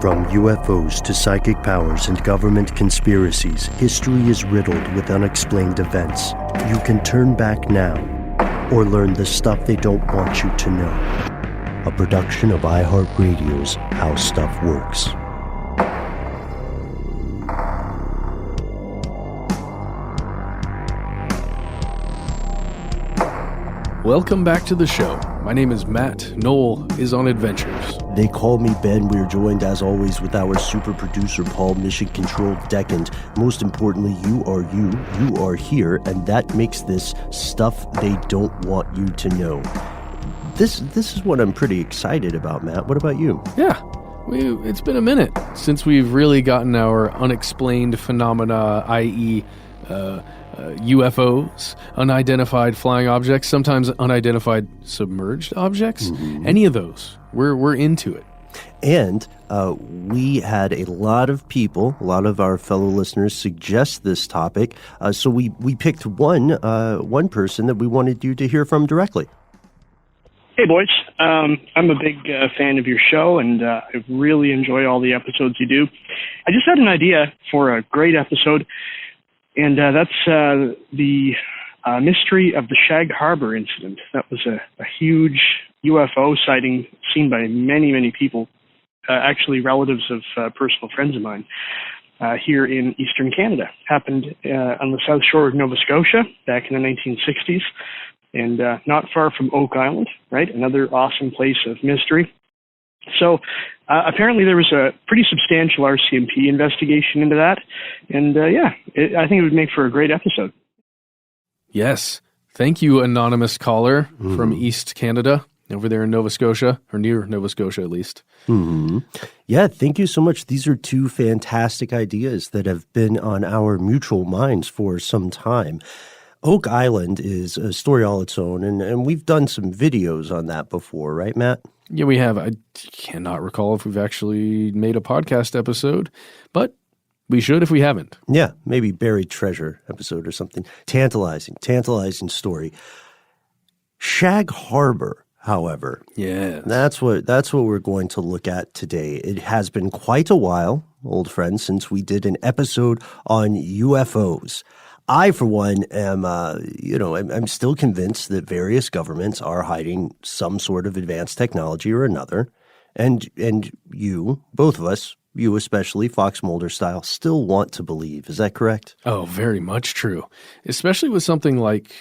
From UFOs to psychic powers and government conspiracies, history is riddled with unexplained events. You can turn back now or learn the stuff they don't want you to know. A production of iHeartRadio's How Stuff Works. Welcome back to the show. My name is Matt. Noel is on adventures. They call me Ben. We are joined, as always, with our super producer, Paul, mission control deck, and most importantly, you are here, and that makes this stuff they don't want you to know. This is what I'm pretty excited about, Matt. What about you? Yeah, it's been a minute since we've really gotten our unexplained phenomena, i.e., UFOs, unidentified flying objects, sometimes unidentified submerged objects. Mm-hmm. Any of those, we're into it. And we had a lot of people, a lot of our fellow listeners suggest this topic. So we picked one person that we wanted you to hear from directly. Hey, boys. I'm a big fan of your show, and I really enjoy all the episodes you do. I just had an idea for a great episode. And that's the mystery of the Shag Harbor incident. That was a huge UFO sighting seen by many, many people, actually relatives of personal friends of mine here in eastern Canada. Happened on the south shore of Nova Scotia back in the 1960s, and not far from Oak Island, right? Another awesome place of mystery. So apparently there was a pretty substantial RCMP investigation into that. And I think it would make for a great episode. Yes. Thank you, anonymous caller from East Canada, over there in Nova Scotia, or near Nova Scotia at least. Mm-hmm. Yeah, thank you so much. These are two fantastic ideas that have been on our mutual minds for some time. Oak Island is a story all its own, and we've done some videos on that before, right, Matt? Yeah, we have. I cannot recall if we've actually made a podcast episode, but we should if we haven't. Yeah, maybe buried treasure episode or something. Tantalizing story. Shag Harbor, however. Yeah. That's what we're going to look at today. It has been quite a while, old friend, since we did an episode on UFOs. I, for one, am, I'm still convinced that various governments are hiding some sort of advanced technology or another. And you, both of us, you especially, Fox Mulder style, still want to believe. Is that correct? Oh, very much true. Especially with something like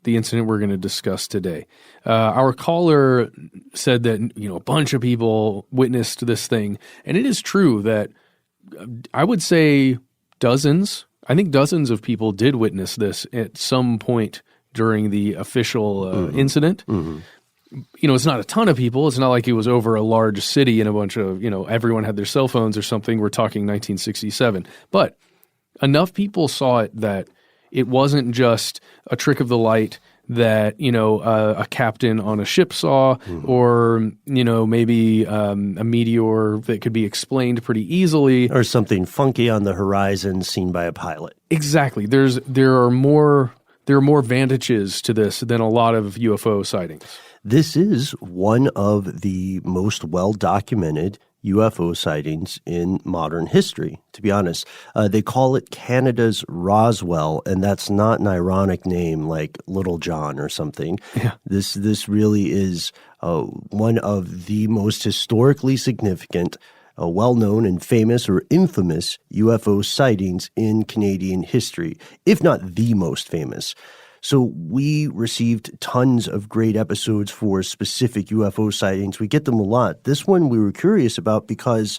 the incident we're going to discuss today. Our caller said that, a bunch of people witnessed this thing. And it is true that I would say dozens of people did witness this at some point during the official incident. Mm-hmm. It's not a ton of people. It's not like it was over a large city and a bunch of, everyone had their cell phones or something. We're talking 1967. But enough people saw it that it wasn't just a trick of the light that, a captain on a ship saw, or, maybe a meteor that could be explained pretty easily. Or something funky on the horizon seen by a pilot. Exactly. There are more vantages to this than a lot of UFO sightings. This is one of the most well-documented UFO sightings in modern history, to be honest. They call it Canada's Roswell, and that's not an ironic name like Little John or something. Yeah. This really is one of the most historically significant, well-known and famous or infamous UFO sightings in Canadian history, if not the most famous. So we received tons of great episodes for specific UFO sightings. We get them a lot. This one we were curious about because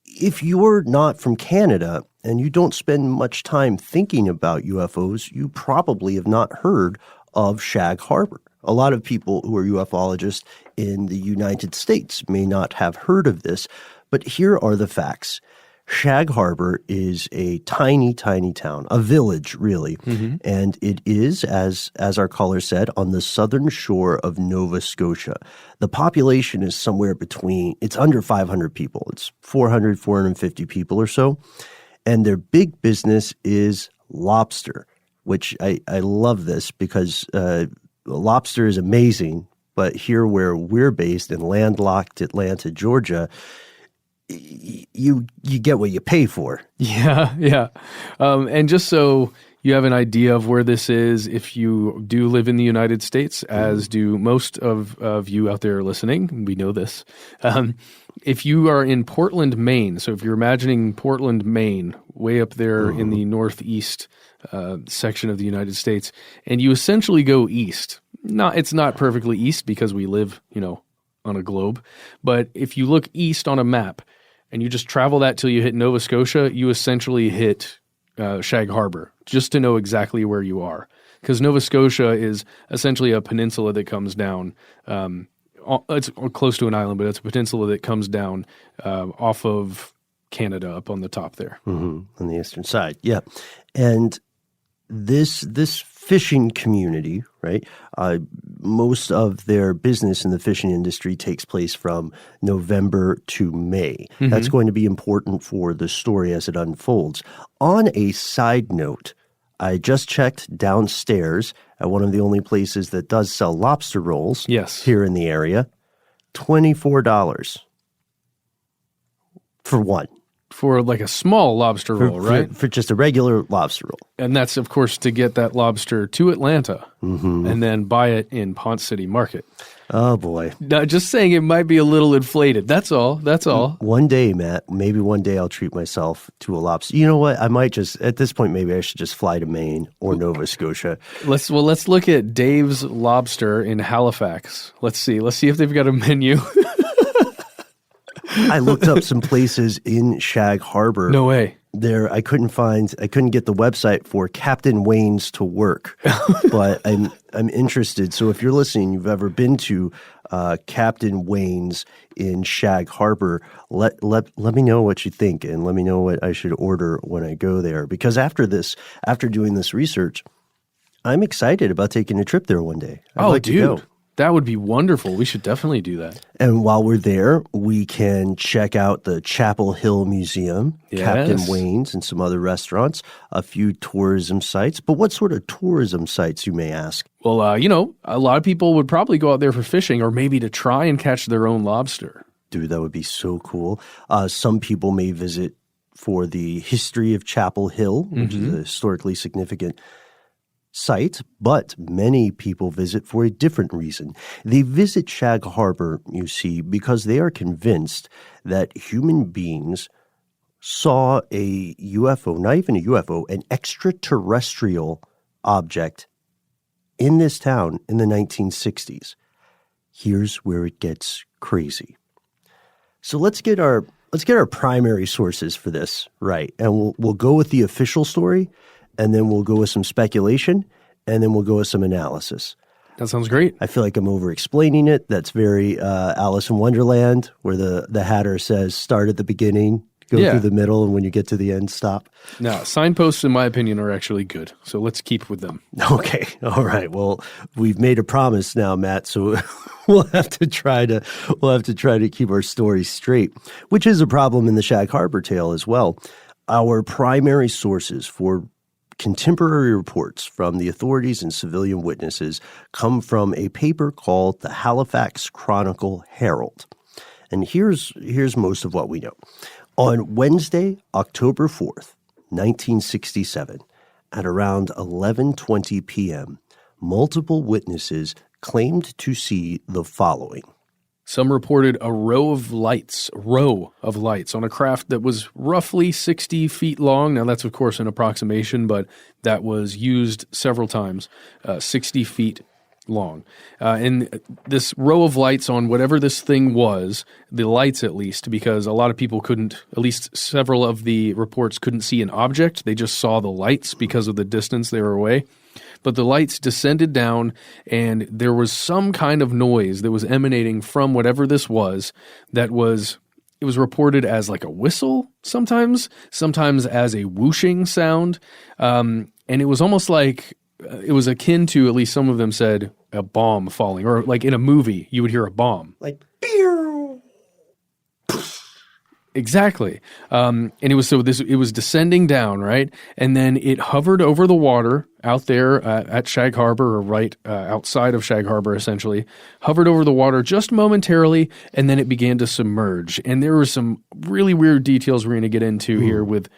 if you're not from Canada and you don't spend much time thinking about UFOs, you probably have not heard of Shag Harbor. A lot of people who are ufologists in the United States may not have heard of this, but here are the facts. Shag Harbor is a tiny, tiny town, a village, really. Mm-hmm. And it is, as our caller said, on the southern shore of Nova Scotia. The population is somewhere between, it's under 500 people. It's 400, 450 people or so. And their big business is lobster, which I love this because lobster is amazing. But here where we're based in landlocked Atlanta, Georgia, you get what you pay for. Yeah, yeah. And just so you have an idea of where this is, if you do live in the United States, as do most of you out there listening, we know this. If you are in Portland, Maine, so if you're imagining Portland, Maine, way up there in the northeast section of the United States, and you essentially go east. It's not perfectly east because we live, on a globe, but if you look east on a map and you just travel that till you hit Nova Scotia, you essentially hit Shag Harbor, just to know exactly where you are. Because Nova Scotia is essentially a peninsula that comes down. It's close to an island, but it's a peninsula that comes down off of Canada up on the top there. On the eastern side, yeah. And this fishing community, right? Most of their business in the fishing industry takes place from November to May. That's going to be important for the story as it unfolds. On a side note, I just checked downstairs at one of the only places that does sell lobster rolls here in the area. $24 for one. For like a small lobster roll, right? For just a regular lobster roll. And that's, of course, to get that lobster to Atlanta and then buy it in Ponce City Market. Oh, boy. Now, just saying it might be a little inflated. That's all. That's all. One day, Matt, maybe one day I'll treat myself to a lobster. You know what? I might just, at this point, maybe I should just fly to Maine or Nova Scotia. Let's look at Dave's Lobster in Halifax. Let's see if they've got a menu. I looked up some places in Shag Harbor. No way. I couldn't get the website for Captain Wayne's to work, but I'm interested. So if you're listening, you've ever been to Captain Wayne's in Shag Harbor, let me know what you think, and let me know what I should order when I go there. Because after doing this research, I'm excited about taking a trip there one day. I'd like to go. That would be wonderful. We should definitely do that. And while we're there, we can check out the Chapel Hill Museum, Captain Wayne's, and some other restaurants, a few tourism sites. But what sort of tourism sites, you may ask? Well, a lot of people would probably go out there for fishing or maybe to try and catch their own lobster. Dude, that would be so cool. Some people may visit for the history of Chapel Hill, which is a historically significant site, but many people visit for a different reason. They visit Shag Harbor, you see, because they are convinced that human beings saw a UFO, not even a UFO, an extraterrestrial object in this town in the 1960s. Here's where it gets crazy. So let's get our primary sources for this right, and we'll go with the official story. And then we'll go with some speculation, and then we'll go with some analysis. That sounds great. I feel like I'm over-explaining it. That's very Alice in Wonderland, where the Hatter says, start at the beginning, go through the middle, and when you get to the end, stop. Now, signposts, in my opinion, are actually good. So let's keep with them. Okay. All right. Well, we've made a promise now, Matt, so we'll have to try to keep our story straight, which is a problem in the Shag Harbor tale as well. Our primary sources for contemporary reports from the authorities and civilian witnesses come from a paper called the Halifax Chronicle Herald. And here's most of what we know. On Wednesday, October 4th, 1967, at around 11:20 p.m., multiple witnesses claimed to see the following. Some reported a row of lights on a craft that was roughly 60 feet long. Now, that's, of course, an approximation, but that was used several times, 60 feet long. And this row of lights on whatever this thing was, the lights at least, because a lot of people couldn't, at least several of the reports couldn't see an object. They just saw the lights because of the distance they were away. But the lights descended down, and there was some kind of noise that was emanating from whatever this was. It was reported as like a whistle sometimes as a whooshing sound, and it was almost like it was akin to, at least some of them said, a bomb falling, or like in a movie you would hear a bomb, like pew. Exactly. And it was descending down, right? And then it hovered over the water out there at Shag Harbor, or right outside of Shag Harbor, essentially, hovered over the water just momentarily, and then it began to submerge. And there were some really weird details we're going to get into here with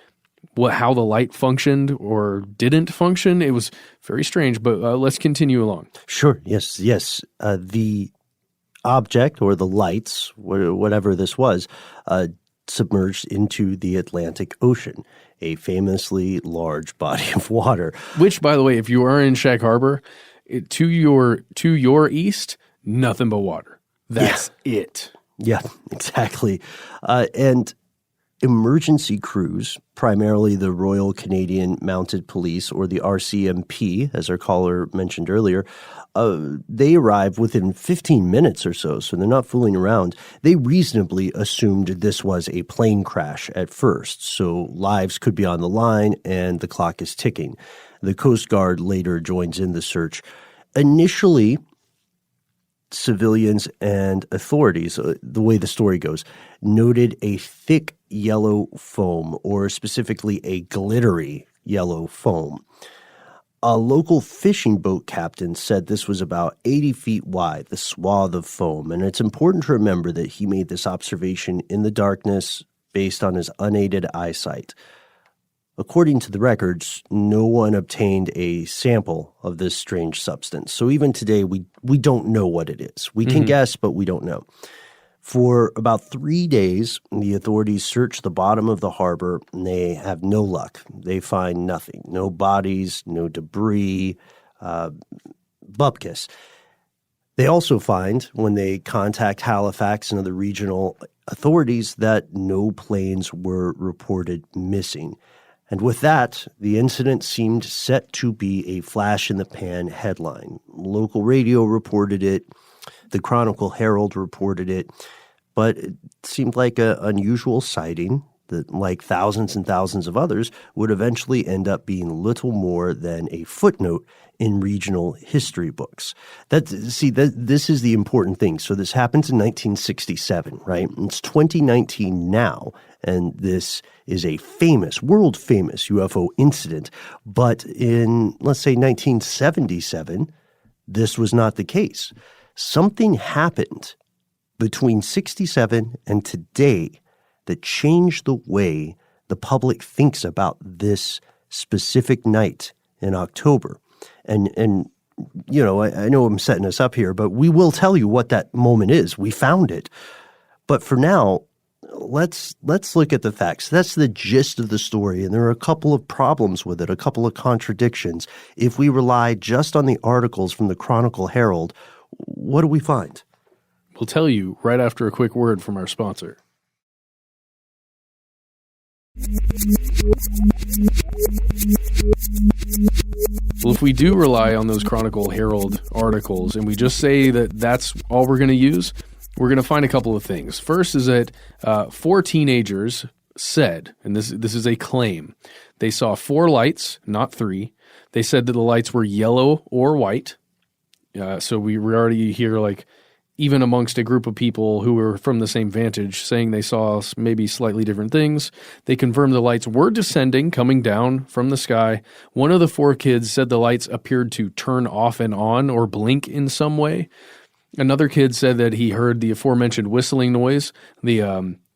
how the light functioned or didn't function. It was very strange, but let's continue along. Sure. Yes. The object, or the lights, whatever this was, submerged into the Atlantic Ocean, a famously large body of water. Which, by the way, if you are in Shag Harbor, to your east, nothing but water. That's it. Yeah, exactly. And emergency crews, primarily the Royal Canadian Mounted Police, or the RCMP, as our caller mentioned earlier, they arrived within 15 minutes or so they're not fooling around. They reasonably assumed this was a plane crash at first, so lives could be on the line and the clock is ticking. The Coast Guard later joins in the search. Initially, civilians and authorities, the way the story goes, noted a thick yellow foam, or specifically a glittery yellow foam. A local fishing boat captain said this was about 80 feet wide, the swath of foam, and it's important to remember that he made this observation in the darkness based on his unaided eyesight. According to the records, no one obtained a sample of this strange substance. So even today, we don't know what it is. We can guess, but we don't know. For about 3 days, the authorities search the bottom of the harbor, and they have no luck. They find nothing. No bodies, no debris, bupkis. They also find, when they contact Halifax and other regional authorities, that no planes were reported missing. And with that, the incident seemed set to be a flash-in-the-pan headline. Local radio reported it. The Chronicle Herald reported it. But it seemed like an unusual sighting that, like thousands and thousands of others, would eventually end up being little more than a footnote in regional history books. This is the important thing. So this happens in 1967, right? It's 2019 now, and this is a world famous UFO incident. But in, let's say, 1977, this was not the case. Something happened between 67 and today that changed the way the public thinks about this specific night in October. And you know, I know I'm setting us up here, but we will tell you what that moment is. We found it. But for now, let's look at the facts. That's the gist of the story, and there are a couple of problems with it, a couple of contradictions. If we rely just on the articles from the Chronicle Herald, what do we find? We'll tell you right after a quick word from our sponsor. Well, if we do rely on those Chronicle Herald articles and we just say that that's all we're going to use, we're going to find a couple of things. First is that 4 teenagers said, and this is a claim, they saw 4 lights, not 3. They said that the lights were yellow or white. So we already hear, like, even amongst a group of people who were from the same vantage, saying they saw maybe slightly different things. They confirmed the lights were descending, coming down from the sky. One of the 4 kids said the lights appeared to turn off and on or blink in some way. Another kid said that he heard the aforementioned whistling noise,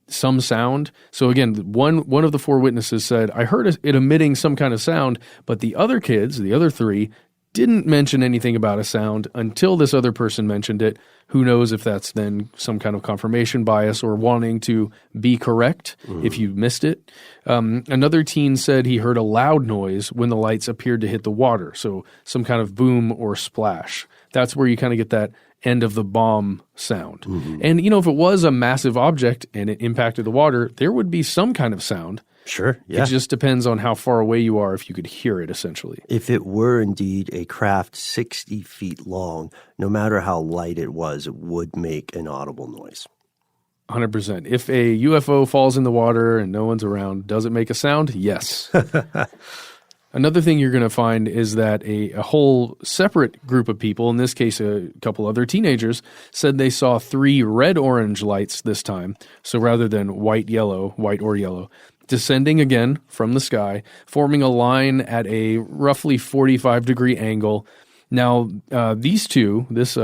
some sound. So again, one of the 4 witnesses said, I heard it emitting some kind of sound, but the other kids, the other 3, didn't mention anything about a sound until this other person mentioned it. Who knows if that's then some kind of confirmation bias or wanting to be correct if you missed it. Another teen said he heard a loud noise when the lights appeared to hit the water, so some kind of boom or splash. That's where you kind of get that end of the bomb sound. And, you know, if it was a massive object and it impacted the water, there would be some kind of sound. Sure, yeah. It just depends on how far away you are if you could hear it, essentially. If it were indeed a craft 60 feet long, no matter how light it was, it would make an audible noise. 100%. If a UFO falls in the water and no one's around, does it make a sound? Yes. Another thing you're going to find is that a whole separate group of people, in this case a couple other teenagers, said they saw 3 red-orange lights this time. So rather than white or yellow, descending again from the sky, forming a line at a roughly 45-degree angle. Now, these two, this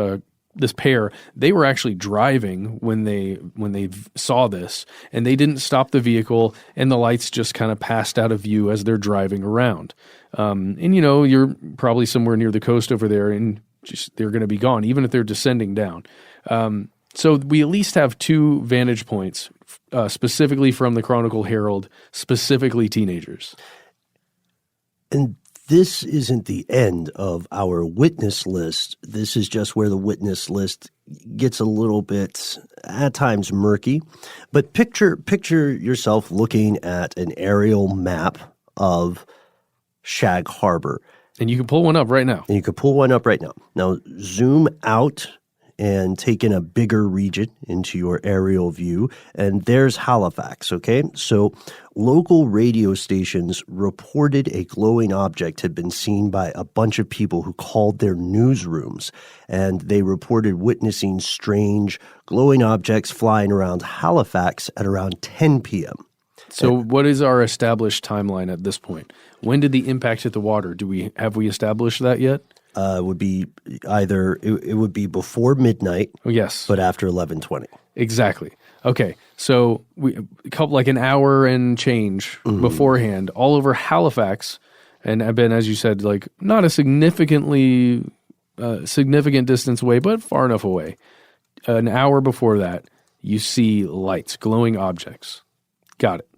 pair, they were actually driving when they saw this, and they didn't stop the vehicle, and the lights just kind of passed out of view as they're driving around. And you're probably somewhere near the coast over there, and just they're going to be gone, even if they're descending down. So we at least have 2 vantage points, specifically from the Chronicle Herald, specifically teenagers. And this isn't the end of our witness list. This is just where the witness list gets a little bit, at times, murky. But picture yourself looking at an aerial map of Shag Harbor. And you can pull one up right now. Now, zoom out and take in a bigger region into your aerial view, and there's Halifax, okay? So local radio stations reported a glowing object had been seen by a bunch of people who called their newsrooms, and they reported witnessing strange glowing objects flying around Halifax at around 10 p.m. So what is our established timeline at this point? When did the impact hit the water? Have we established that yet? Would be it would be before midnight. Oh, yes. But after 11:20. Exactly. Okay. So like an hour and change beforehand, all over Halifax, and I've been, as you said, like not a significant distance away, but far enough away. An hour before that, you see lights, glowing objects. Got it.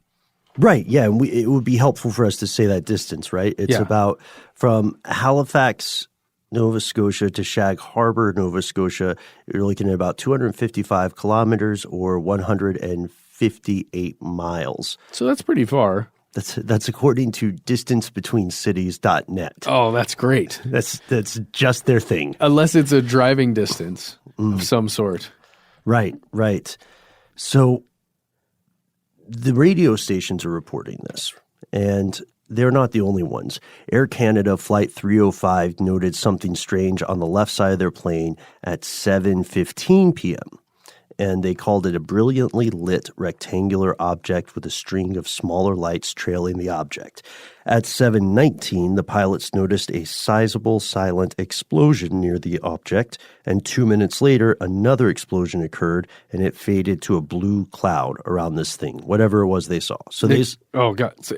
Right, yeah, and it would be helpful for us to say that distance, right? It's about from Halifax, Nova Scotia to Shag Harbor, Nova Scotia. You're looking at about 255 kilometers or 158 miles. So that's pretty far. That's according to distancebetweencities.net. Oh, that's great. That's just their thing. Unless it's a driving distance of some sort. Right. So the radio stations are reporting this, and they're not the only ones. Air Canada Flight 305 noted something strange on the left side of their plane at 7:15 p.m., and they called it a brilliantly lit rectangular object with a string of smaller lights trailing the object. At 7:19, the pilots noticed a sizable silent explosion near the object, and 2 minutes later, another explosion occurred, and it faded to a blue cloud around this thing, whatever it was they saw. So oh God! So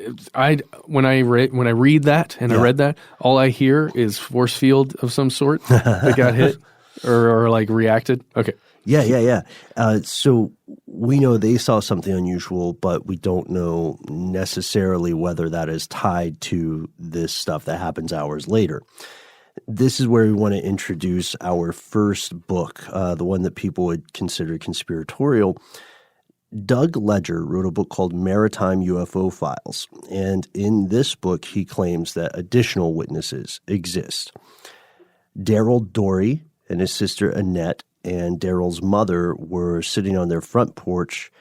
when I read that and I read that, all I hear is force field of some sort that got hit or like reacted. Okay. Yeah. So we know they saw something unusual, but we don't know necessarily whether that is tied to this stuff that happens hours later. This is where we want to introduce our first book, the one that people would consider conspiratorial. Doug Ledger wrote a book called Maritime UFO Files, and in this book he claims that additional witnesses exist. Daryl Dorey and his sister Annette and Daryl's mother were sitting on their front porch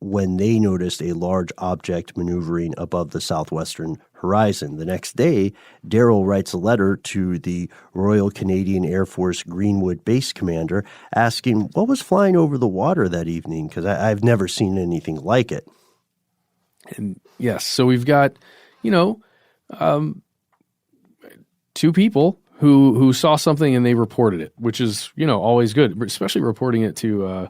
when they noticed a large object maneuvering above the southwestern horizon. The next day, Daryl writes a letter to the Royal Canadian Air Force Greenwood Base commander asking what was flying over the water that evening, because I've never seen anything like it. And yes, so we've got, 2 people who saw something and they reported it, which is, always good, especially reporting it to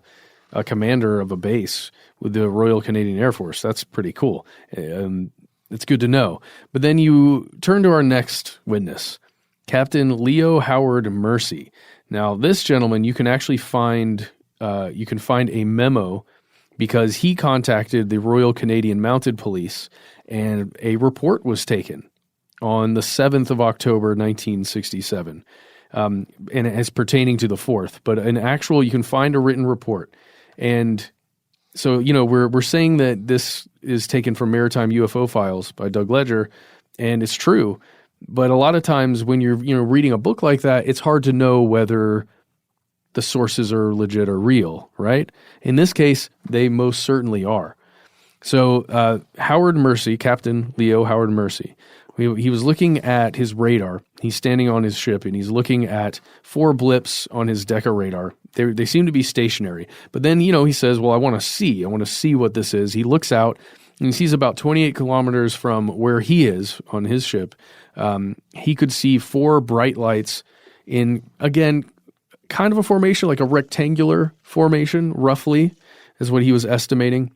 a commander of a base with the Royal Canadian Air Force. That's pretty cool. It's good to know. But then you turn to our next witness, Captain Leo Howard Mercy. Now, this gentleman, you can actually find a memo because he contacted the Royal Canadian Mounted Police and a report was taken on the 7th of October, 1967, and as pertaining to the 4th. But you can find a written report. And so, we're saying that this is taken from Maritime UFO Files by Doug Ledger, and it's true. But a lot of times when you're, reading a book like that, it's hard to know whether the sources are legit or real, right? In this case, they most certainly are. So Howard Mercy, Captain Leo Howard Mercy, He was looking at his radar. He's standing on his ship, and he's looking at 4 blips on his Deca radar. They seem to be stationary. But then, he says, well, I want to see what this is. He looks out, and he sees about 28 kilometers from where he is on his ship. He could see 4 bright lights in, again, kind of a formation, like a rectangular formation, roughly, is what he was estimating.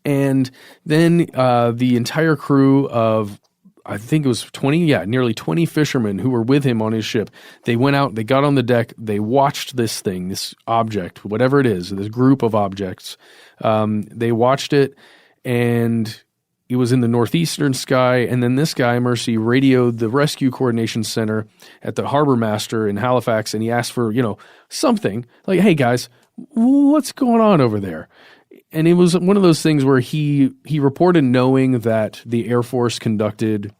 And then the entire crew of, I think it was nearly 20 fishermen who were with him on his ship. They went out, they got on the deck, they watched this thing, this object, whatever it is, this group of objects. They watched it, and it was in the northeastern sky. And then this guy, Mercy, radioed the Rescue Coordination Center at the harbor master in Halifax, and he asked for, something like, hey guys, what's going on over there? And it was one of those things where he reported knowing that the Air Force conducted,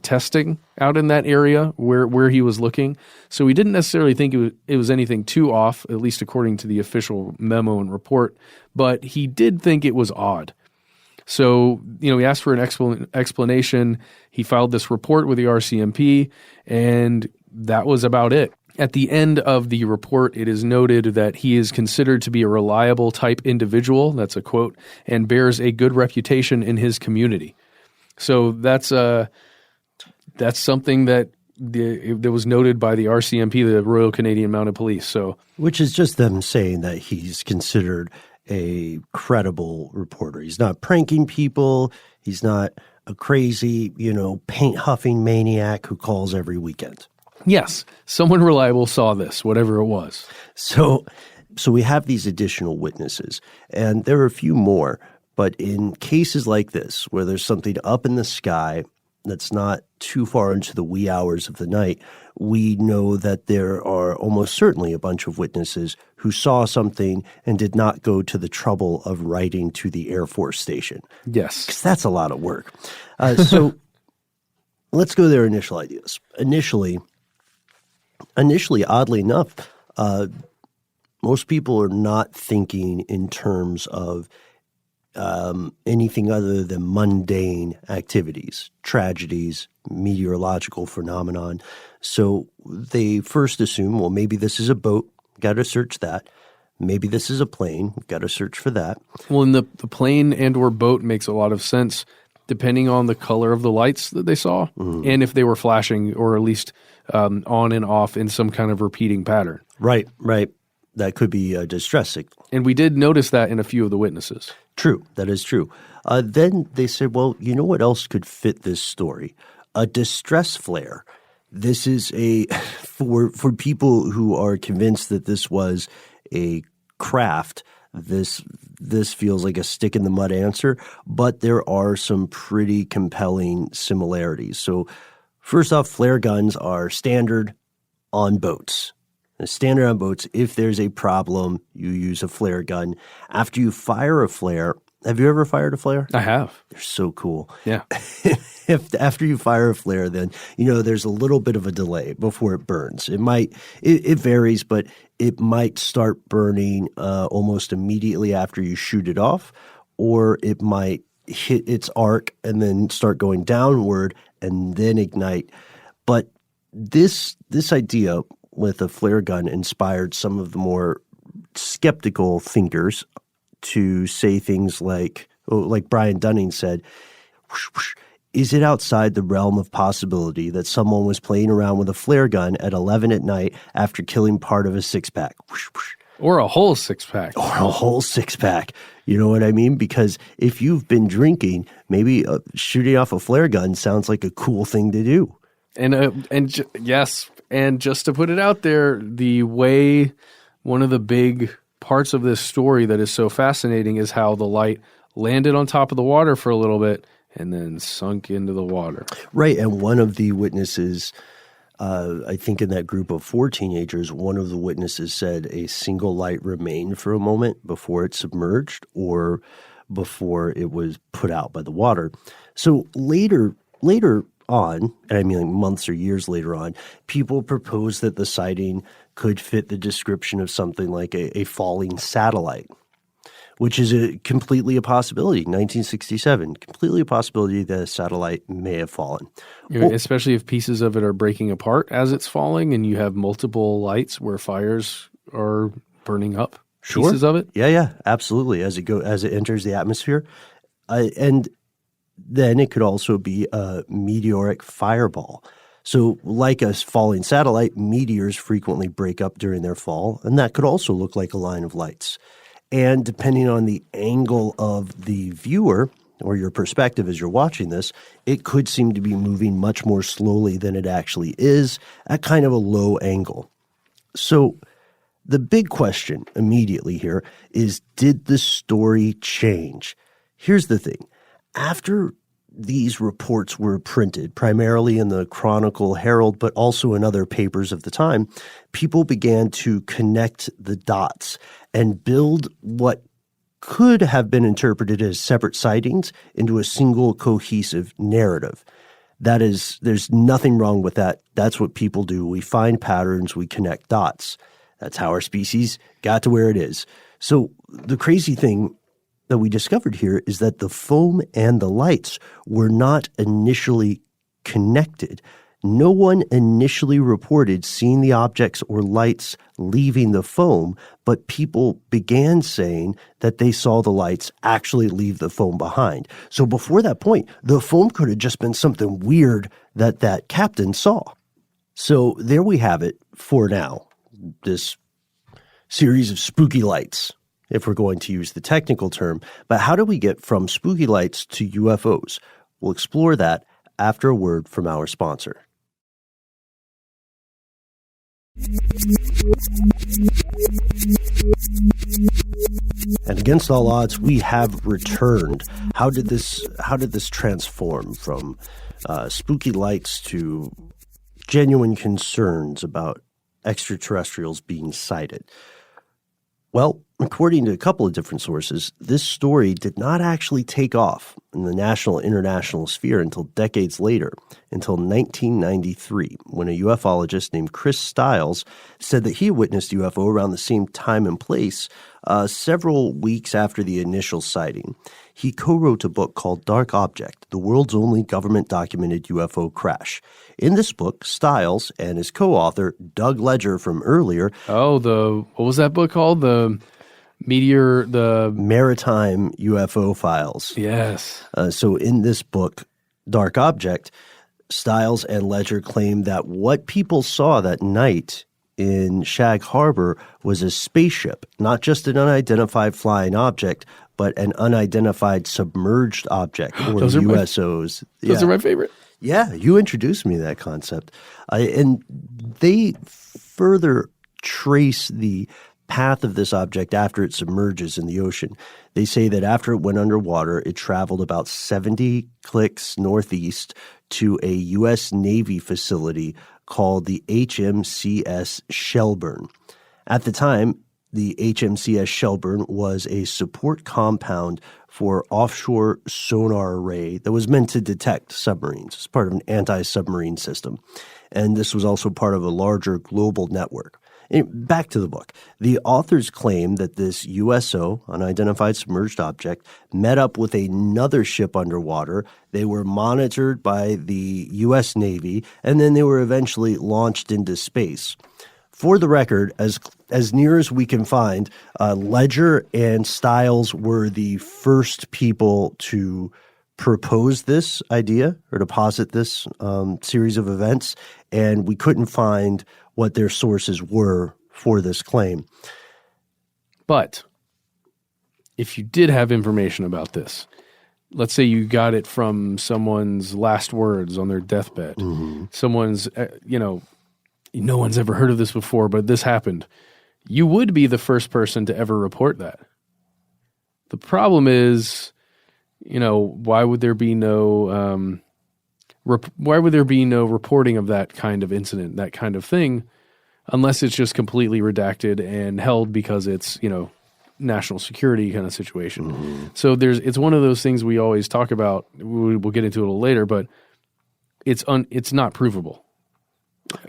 testing out in that area where he was looking. So he didn't necessarily think it was anything too off, at least according to the official memo and report. But he did think it was odd. So, he asked for an explanation. He filed this report with the RCMP, and that was about it. At the end of the report, it is noted that he is considered to be a reliable type individual, that's a quote, and bears a good reputation in his community. So that's something that was noted by the RCMP, the Royal Canadian Mounted Police. So, which is just them saying that he's considered a credible reporter. He's not pranking people. He's not a crazy, paint huffing maniac who calls every weekend. Yes, someone reliable saw this, whatever it was. So we have these additional witnesses, and there are a few more. But in cases like this, where there's something up in the sky that's not too far into the wee hours of the night, we know that there are almost certainly a bunch of witnesses who saw something and did not go to the trouble of writing to the Air Force station. Yes. Because that's a lot of work. So let's go to their initial ideas. Initially, oddly enough, most people are not thinking in terms of anything other than mundane activities, tragedies, meteorological phenomenon. So they first assume, well, maybe this is a boat, got to search that. Maybe this is a plane, got to search for that. Well, and the plane and or boat makes a lot of sense depending on the color of the lights that they saw and if they were flashing or at least on and off in some kind of repeating pattern. Right. That could be a distress signal. And we did notice that in a few of the witnesses. True. That is true. Then they said, well, you know what else could fit this story? A distress flare. This is for people who are convinced that this was a craft, this feels like a stick in the mud answer, but there are some pretty compelling similarities. So first off, flare guns are standard on boats. Standard on boats, if there's a problem, you use a flare gun. After you fire a flare, have you ever fired a flare? I have. They're so cool. Yeah. After you fire a flare, then, there's a little bit of a delay before it burns. It varies, but it might start burning almost immediately after you shoot it off, or it might hit its arc and then start going downward and then ignite. But this idea with a flare gun inspired some of the more skeptical thinkers to say things like Brian Dunning said, whoosh, whoosh, is it outside the realm of possibility that someone was playing around with a flare gun at 11 at night after killing part of a six-pack? Whoosh, whoosh. Or a whole six-pack. Or a whole six-pack. You know what I mean? Because if you've been drinking, maybe shooting off a flare gun sounds like a cool thing to do. Yes. And just to put it out there, the way one of the big parts of this story that is so fascinating is how the light landed on top of the water for a little bit and then sunk into the water. Right. And one of the witnesses, I think in that group of 4 teenagers, one of the witnesses said a single light remained for a moment before it submerged or before it was put out by the water. So later on, and I mean like months or years later on, people proposed that the sighting could fit the description of something like a falling satellite, which is completely a possibility. 1967, completely a possibility that a satellite may have fallen. Especially if pieces of it are breaking apart as it's falling and you have multiple lights where fires are burning up pieces of it. Yeah, absolutely. As it enters the atmosphere. And then it could also be a meteoric fireball. So like a falling satellite, meteors frequently break up during their fall, and that could also look like a line of lights. And depending on the angle of the viewer or your perspective as you're watching this, it could seem to be moving much more slowly than it actually is at kind of a low angle. So the big question immediately here is, did the story change? Here's the thing. After these reports were printed, primarily in the Chronicle Herald, but also in other papers of the time, people began to connect the dots and build what could have been interpreted as separate sightings into a single cohesive narrative. That is, there's nothing wrong with that. That's what people do. We find patterns, we connect dots. That's how our species got to where it is. So the crazy thing that we discovered here is that the foam and the lights were not initially connected. No one initially reported seeing the objects or lights leaving the foam, but people began saying that they saw the lights actually leave the foam behind. So before that point, the foam could have just been something weird that captain saw. So there we have it for now, this series of spooky lights, if we're going to use the technical term. But how do we get from spooky lights to UFOs? We'll explore that after a word from our sponsor. And against all odds, we have returned. How did this transform from spooky lights to genuine concerns about extraterrestrials being sighted? Well, according to a couple of different sources, this story did not actually take off in the national and international sphere until decades later, until 1993, when a ufologist named Chris Stiles said that he witnessed a UFO around the same time and place, several weeks after the initial sighting. He co-wrote a book called Dark Object, the world's only government-documented UFO crash. In this book, Stiles and his co-author, Doug Ledger from earlier— what was that book called? The Maritime UFO Files. Yes. So in this book, Dark Object, Stiles and Ledger claim that what people saw that night in Shag Harbor was a spaceship, not just an unidentified flying object, but an unidentified submerged object, or USOs. Those are my favorite. Yeah, you introduced me to that concept. And they further trace the path of this object after it submerges in the ocean. They say that after it went underwater, it traveled about 70 clicks northeast to a U.S. Navy facility called the HMCS Shelburne. At the time, the HMCS Shelburne was a support compound for offshore sonar array that was meant to detect submarines. It's part of an anti-submarine system. And this was also part of a larger global network. Back to the book. The authors claim that this USO, unidentified submerged object, met up with another ship underwater. They were monitored by the U.S. Navy, and then they were eventually launched into space. For the record, as near as we can find, Ledger and Stiles were the first people to propose this idea or to posit this series of events, and we couldn't find what their sources were for this claim. But if you did have information about this, let's say you got it from someone's last words on their deathbed, someone's, no one's ever heard of this before, but this happened, you would be the first person to ever report that. The problem is, why would there be no reporting of that kind of incident, that kind of thing, unless it's just completely redacted and held because it's, national security kind of situation. So it's one of those things we always talk about. We'll get into it a little later, but it's not provable.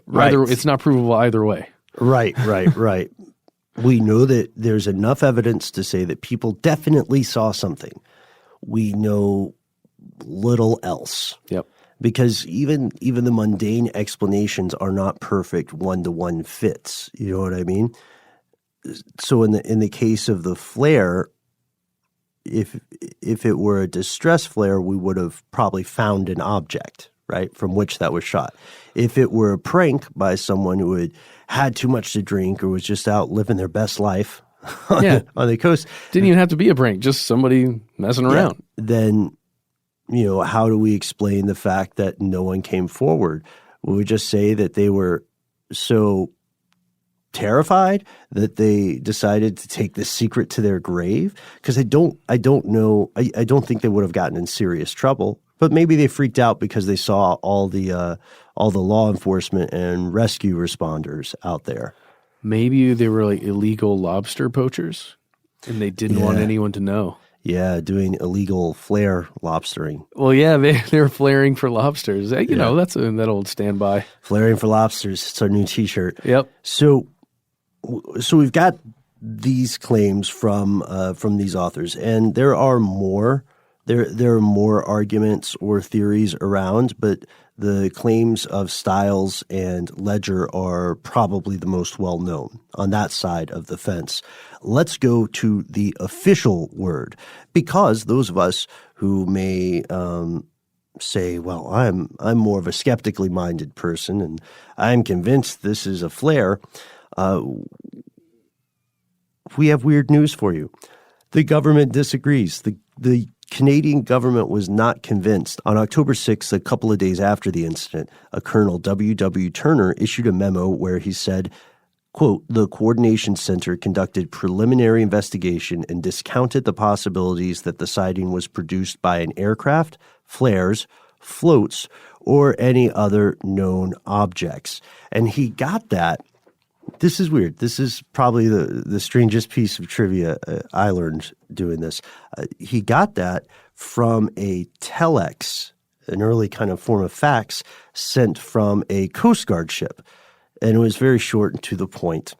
Right. It's not provable either way. Right. We know that there's enough evidence to say that people definitely saw something. We know little else. Yep. Because even the mundane explanations are not perfect one-to-one fits. You know what I mean? So in the case of the flare, if it were a distress flare, we would have probably found an object, right, from which that was shot. If it were a prank by someone who had too much to drink or was just out living their best life on the coast. Didn't even have to be a prank, just somebody messing around. Then, how do we explain the fact that no one came forward? Will we just say that they were so terrified that they decided to take this secret to their grave? Because I don't know. I don't think they would have gotten in serious trouble. But maybe they freaked out because they saw all the law enforcement and rescue responders out there. Maybe they were like illegal lobster poachers, and they didn't want anyone to know. Yeah, doing illegal flare lobstering. Well, yeah, they were flaring for lobsters. You know, that's that old standby. Flaring for lobsters. It's our new T-shirt. Yep. So we've got these claims from these authors, and there are more. There are more arguments or theories around, but the claims of Stiles and Ledger are probably the most well-known on that side of the fence. Let's go to the official word, because those of us who may say, well, I'm more of a skeptically minded person and I'm convinced this is a flare, we have weird news for you. The government disagrees. The Canadian government was not convinced. On October 6th, a couple of days after the incident, a Colonel W.W. Turner issued a memo where he said, quote, "The Coordination Center conducted preliminary investigation and discounted the possibilities that the sighting was produced by an aircraft, flares, floats, or any other known objects." And he got that. This is weird. This is probably the strangest piece of trivia I learned doing this. He got that from a telex, an early kind of form of fax sent from a Coast Guard ship. And it was very short and to the point.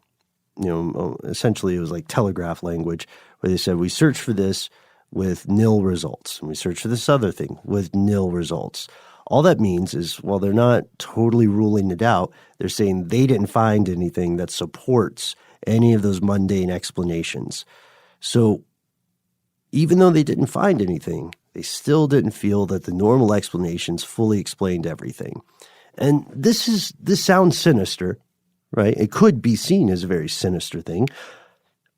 Essentially it was like telegraph language where they said, we searched for this with nil results. And we searched for this other thing with nil results. All that means is, while they're not totally ruling it out, they're saying they didn't find anything that supports any of those mundane explanations. So even though they didn't find anything, they still didn't feel that the normal explanations fully explained everything. And this sounds sinister, right? It could be seen as a very sinister thing,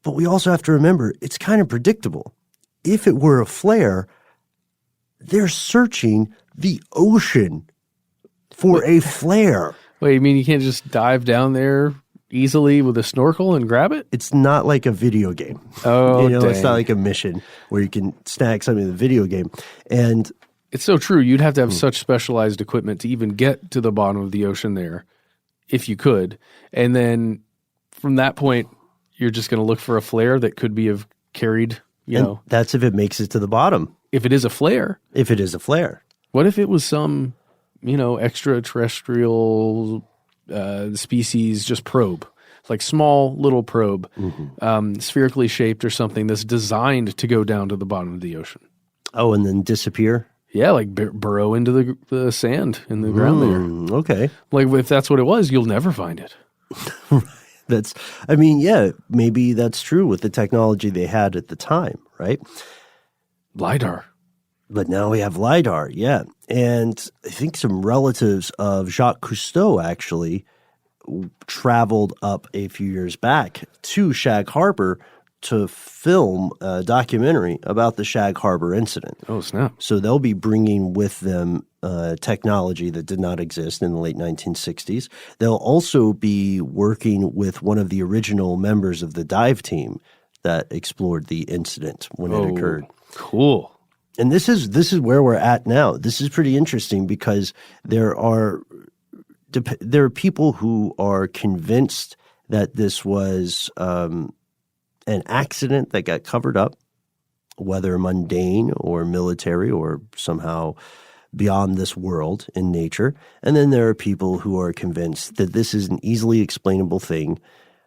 but we also have to remember it's kind of predictable. If it were a flare, they're searching the ocean for a flare. Wait, you mean you can't just dive down there easily with a snorkel and grab it? It's not like a video game. Oh, It's not like a mission where you can snag something in the video game. And it's so true. You'd have to have such specialized equipment to even get to the bottom of the ocean there, if you could. And then from that point, you're just going to look for a flare that could be carried, that's if it makes it to the bottom. If it is a flare. If it is a flare. What if it was some, extraterrestrial species, just probe, like small little probe, spherically shaped or something that's designed to go down to the bottom of the ocean? Oh, and then disappear? Yeah, like burrow into the sand in the ground there. Okay. Like if that's what it was, you'll never find it. Maybe that's true with the technology they had at the time, right? LiDAR. But now we have LiDAR, yeah. And I think some relatives of Jacques Cousteau actually traveled up a few years back to Shag Harbor to film a documentary about the Shag Harbor incident. Oh, snap. So they'll be bringing with them technology that did not exist in the late 1960s. They'll also be working with one of the original members of the dive team that explored the incident when it occurred. Cool. And this is where we're at now. This is pretty interesting because there are people who are convinced that this was an accident that got covered up, whether mundane or military or somehow beyond this world in nature. And then there are people who are convinced that this is an easily explainable thing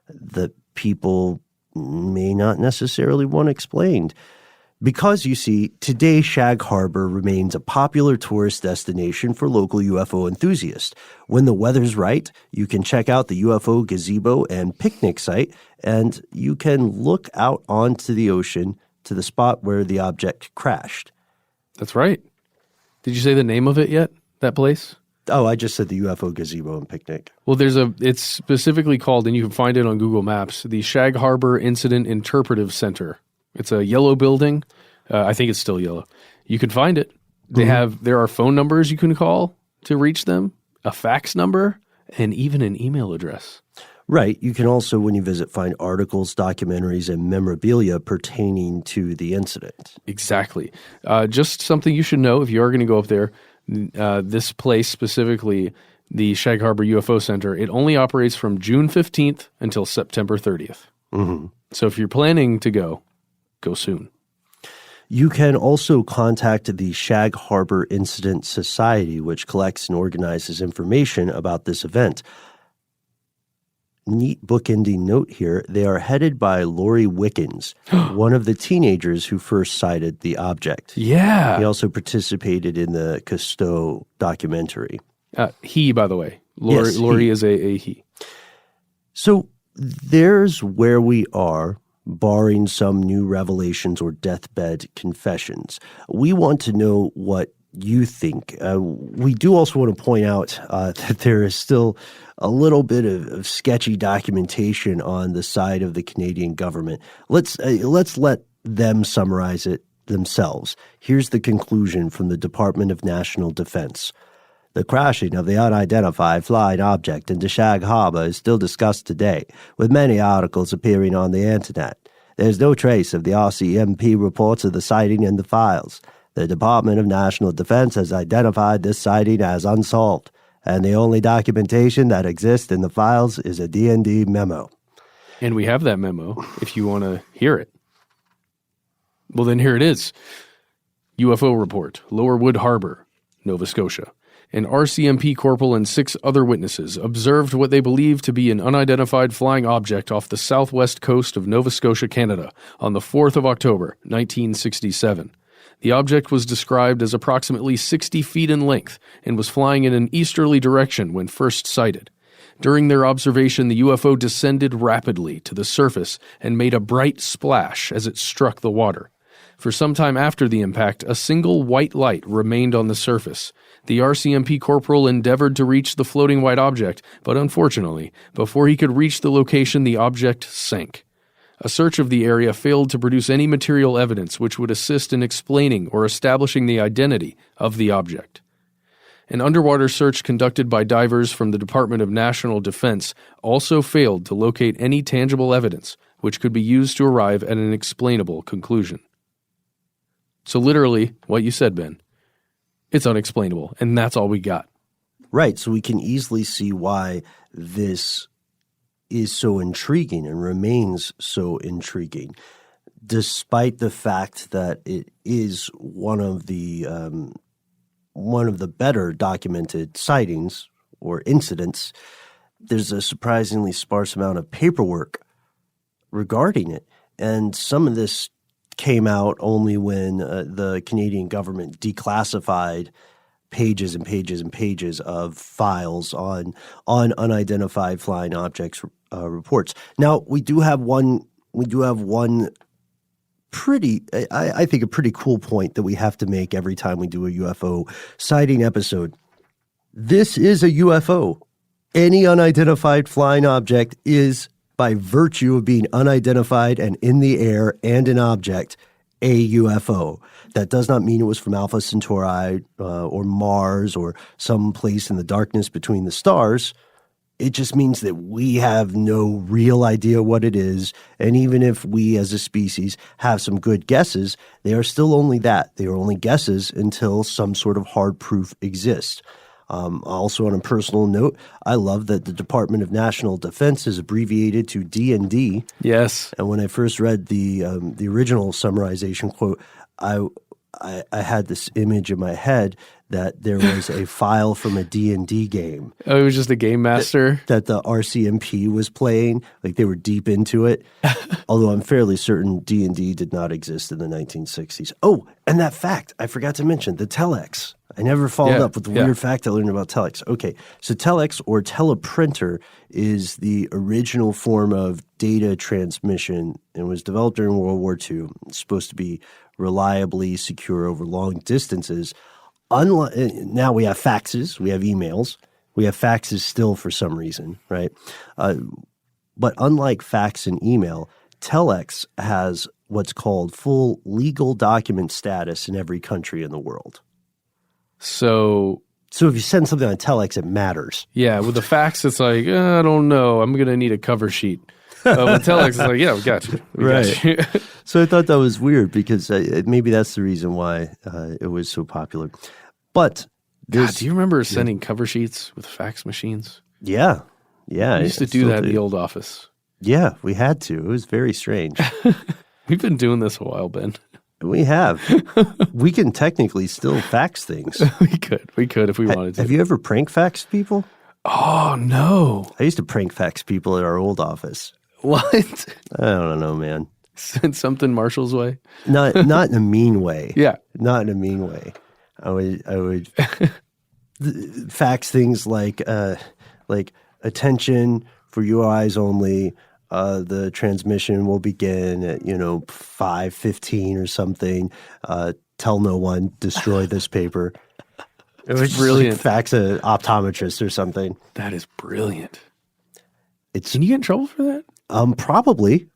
that people may not necessarily want explained. Because, you see, today Shag Harbor remains a popular tourist destination for local UFO enthusiasts. When the weather's right, you can check out the UFO gazebo and picnic site, and you can look out onto the ocean to the spot where the object crashed. That's right. Did you say the name of it yet, that place? Oh, I just said the UFO gazebo and picnic. Well, it's specifically called, and you can find it on Google Maps, the Shag Harbor Incident Interpretive Center. It's a yellow building. I think it's still yellow. You can find it. There are phone numbers you can call to reach them, a fax number, and even an email address. Right. You can also, when you visit, find articles, documentaries, and memorabilia pertaining to the incident. Exactly. Just something you should know if you are going to go up there. This place specifically, the Shag Harbor UFO Center, it only operates from June 15th until September 30th. Mm-hmm. So if you're planning to go soon. You can also contact the Shag Harbor Incident Society, which collects and organizes information about this event. Neat bookending note here, they are headed by Lori Wickens, one of the teenagers who first sighted the object. Yeah. He also participated in the Cousteau documentary. He, by the way. Lori is a he. So there's where we are, barring some new revelations or deathbed confessions. We want to know what you think. We do also want to point out that there is still a little bit of sketchy documentation on the side of the Canadian government. Let's let them summarize it themselves. Here's the conclusion from the Department of National Defense. The crashing of the unidentified flying object into Shag Harbor is still discussed today, with many articles appearing on the internet. There's no trace of the RCMP reports of the sighting in the files. The Department of National Defense has identified this sighting as unsolved, and the only documentation that exists in the files is a D&D memo. And we have that memo if you want to hear it. Well, then here it is. UFO report, Lower Wood Harbor, Nova Scotia. An RCMP corporal and 6 other witnesses observed what they believe to be an unidentified flying object off the southwest coast of Nova Scotia, Canada, on the 4th of October, 1967. The object was described as approximately 60 feet in length and was flying in an easterly direction when first sighted. During their observation, the UFO descended rapidly to the surface and made a bright splash as it struck the water. For some time after the impact, a single white light remained on the surface. The RCMP corporal endeavored to reach the floating white object, but unfortunately, before he could reach the location, the object sank. A search of the area failed to produce any material evidence which would assist in explaining or establishing the identity of the object. An underwater search conducted by divers from the Department of National Defense also failed to locate any tangible evidence which could be used to arrive at an explainable conclusion. So literally, what you said, Ben, it's unexplainable, and that's all we got. Right, so we can easily see why this is so intriguing and remains so intriguing, despite the fact that it is one of the better documented sightings or incidents. There's a surprisingly sparse amount of paperwork regarding it, and some of this came out only when the Canadian government declassified pages and pages and pages of files on unidentified flying objects reports. Now, we do have one pretty, I think, a pretty cool point that we have to make every time we do a UFO sighting episode. This is a UFO. Any unidentified flying object is, by virtue of being unidentified and in the air and an object, a UFO. That does not mean it was from Alpha Centauri or Mars or some place in the darkness between the stars. It just means that we have no real idea what it is, and even if we as a species have some good guesses, they are still only that. They are only guesses until some sort of hard proof exists. Also, on a personal note, I love that the Department of National Defense is abbreviated to D&D. Yes. And when I first read the original summarization quote, I I had this image in my head that there was a file from a D&D game. Oh, it was just a game master? That the RCMP was playing. Like they were deep into it. Although I'm fairly certain D&D did not exist in the 1960s. Oh, and that fact, I forgot to mention, the telex. I never followed up with the weird fact I learned about telex. Okay, so telex or teleprinter is the original form of data transmission and was developed during World War II. It's supposed to be reliably secure over long distances. Now we have faxes, we have emails, we have faxes still for some reason, right? But unlike fax and email, telex has what's called full legal document status in every country in the world. So if you send something on telex, it matters. Yeah, with the fax, it's like, I don't know, I'm going to need a cover sheet. With telex, it's like, yeah, we got you. Right. So I thought that was weird because maybe that's the reason why it was so popular. But God, do you remember sending cover sheets with fax machines? Yeah. Yeah. We used to do that in the old office. Yeah, we had to. It was very strange. We've been doing this a while, Ben. We have. We can technically still fax things. We could if we wanted to. Have you ever prank faxed people? Oh, no. I used to prank fax people at our old office. What? I don't know, man. Send something Marshall's way? Not in a mean way. Yeah. Not in a mean way. I would fax things like attention for your eyes only. The transmission will begin at 5:15 or something. Tell no one. Destroy this paper. It was brilliant. Like fax an optometrist or something. That is brilliant. Can you get in trouble for that? Probably.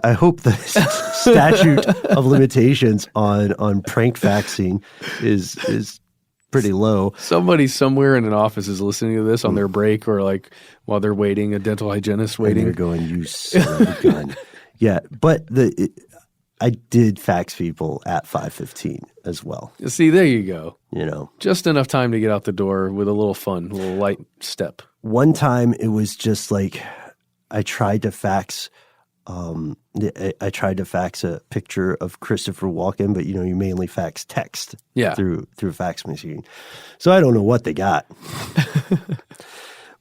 I hope the statute of limitations on prank faxing is pretty low. Somebody somewhere in an office is listening to this on their break or like while they're waiting, a dental hygienist waiting. And they're going, you son of a gun. Yeah, but I did fax people at 5:15 as well. See, there you go. Just enough time to get out the door with a little fun, a little light step. One time it was just like I tried to fax a picture of Christopher Walken, but you mainly fax text through a fax machine. So I don't know what they got.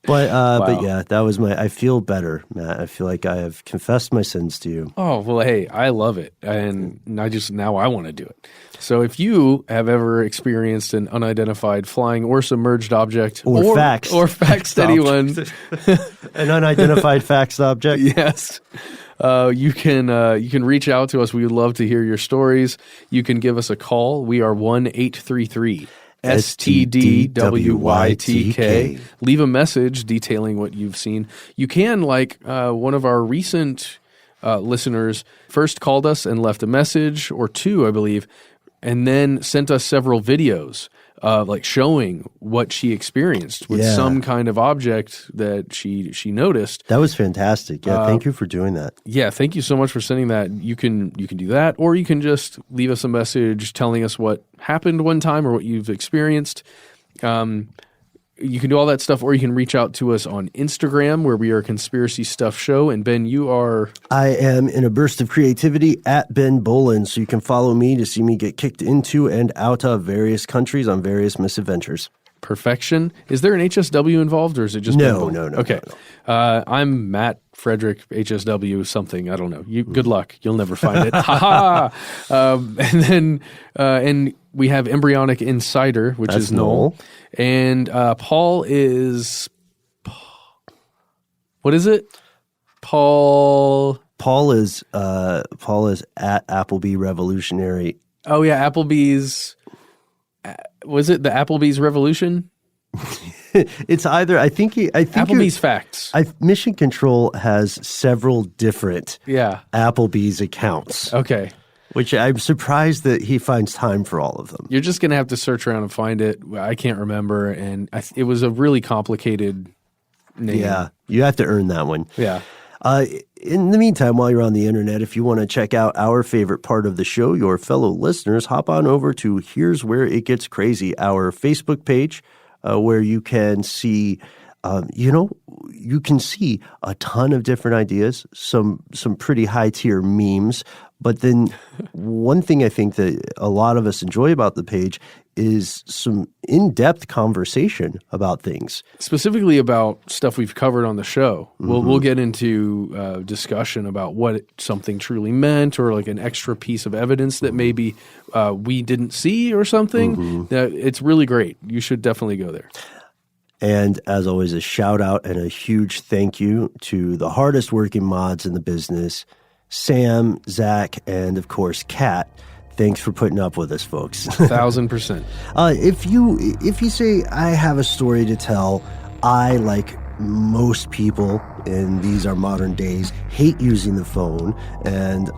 But yeah, that was I feel better, Matt. I feel like I have confessed my sins to you. Oh, well, hey, I love it. And now I want to do it. So if you have ever experienced an unidentified flying or submerged object or faxed anyone. An unidentified faxed object? Yes. You can reach out to us. We would love to hear your stories. You can give us a call. We are 1-833 STDWYTK. Leave a message detailing what you've seen. You can, like one of our recent listeners, first called us and left a message or two, I believe, and then sent us several videos like showing what she experienced with some kind of object that she noticed. That was fantastic. Yeah, thank you for doing that. Yeah, thank you so much for sending that. You can do that, or you can just leave us a message telling us what happened one time or what you've experienced. You can do all that stuff, or you can reach out to us on Instagram, where we are Conspiracy Stuff Show. And Ben, you are... I am in a burst of creativity at Ben Bolin, so you can follow me to see me get kicked into and out of various countries on various misadventures. Perfection. Is there an HSW involved, or is it just No. Okay. No. I'm Matt Frederick HSW something. I don't know. Good luck. You'll never find it. Ha ha. And we have Embryonic Insider, which That's is Noel. And Paul is... What is it? Paul is at Applebee Revolutionary. Oh, yeah. Applebee's... Was it the Applebee's Revolution? It's either, I think Applebee's Facts. Mission Control has several different Applebee's accounts. Okay. Which I'm surprised that he finds time for all of them. You're just going to have to search around and find it. I can't remember. And it was a really complicated name. Yeah. You have to earn that one. Yeah. In the meantime, while you're on the internet, if you want to check out our favorite part of the show, your fellow listeners, hop on over to Here's Where It Gets Crazy, our Facebook page, where you can see, you can see a ton of different ideas, some pretty high tier memes, But then one thing I think that a lot of us enjoy about the page is some in-depth conversation about things. Specifically about stuff we've covered on the show. We'll get into discussion about what something truly meant, or like an extra piece of evidence that maybe we didn't see or something. It's really great. You should definitely go there. And as always, a shout out and a huge thank you to the hardest working mods in the business, Sam, Zach, and of course, Kat. Thanks for putting up with us, folks. 1,000%. If you say, I have a story to tell, I, like most people, and these are modern days, hate using the phone, and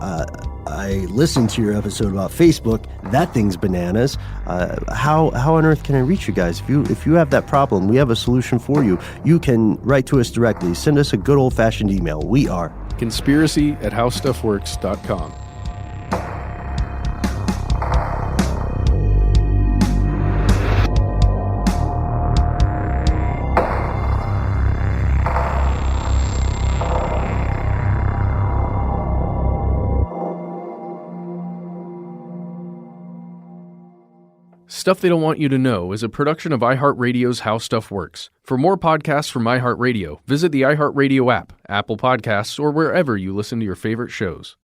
I listened to your episode about Facebook, that thing's bananas. How on earth can I reach you guys? If you have that problem, we have a solution for you. You can write to us directly. Send us a good old-fashioned email. We are conspiracy@howstuffworks.com. Stuff They Don't Want You to Know is a production of iHeartRadio's How Stuff Works. For more podcasts from iHeartRadio, visit the iHeartRadio app, Apple Podcasts, or wherever you listen to your favorite shows.